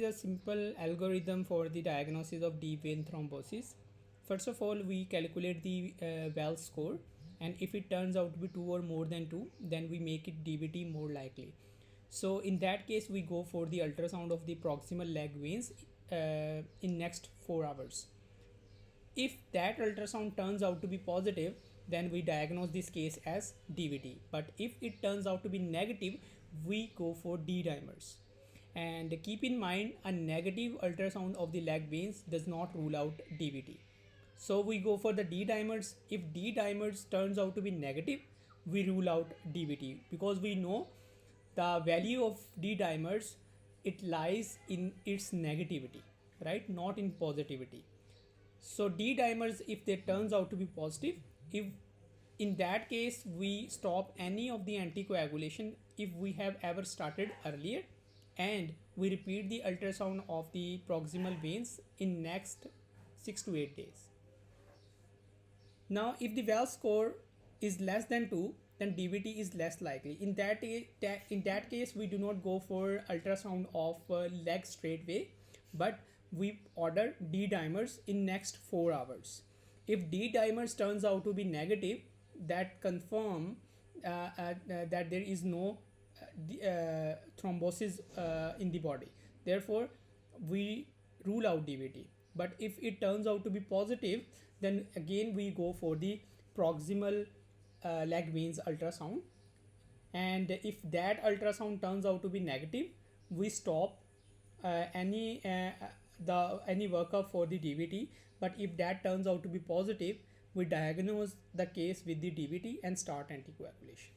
A simple algorithm for the diagnosis of deep vein thrombosis. First of all, we calculate the valve score, and if it turns out to be 2 or more than 2, then we make it DVT more likely. So in that case, we go for the ultrasound of the proximal leg veins in next 4 hours. If that ultrasound turns out to be positive, then we diagnose this case as DVT. But if it turns out to be negative, we go for D-dimers. And keep in mind, a negative ultrasound of the leg veins does not rule out DVT. So we go for the D-dimers. If D-dimers turns out to be negative, we rule out DVT, because we know the value of D-dimers, it lies in its negativity, right? Not in positivity. So D-dimers, if they turns out to be positive, if in that case we stop any of the anticoagulation if we have ever started earlier, and we repeat the ultrasound of the proximal veins in next 6 to 8 days. Now if the valve score is less than 2, then DVT is less likely. In that case, we do not go for ultrasound of leg straight away, but we order D-dimers in next 4 hours. If D-dimers turns out to be negative, that confirm that there is no thrombosis in the body. Therefore, we rule out DVT. But if it turns out to be positive, then again we go for the proximal leg veins ultrasound. And if that ultrasound turns out to be negative, we stop any workup for the DVT. But if that turns out to be positive, we diagnose the case with the DVT and start anticoagulation.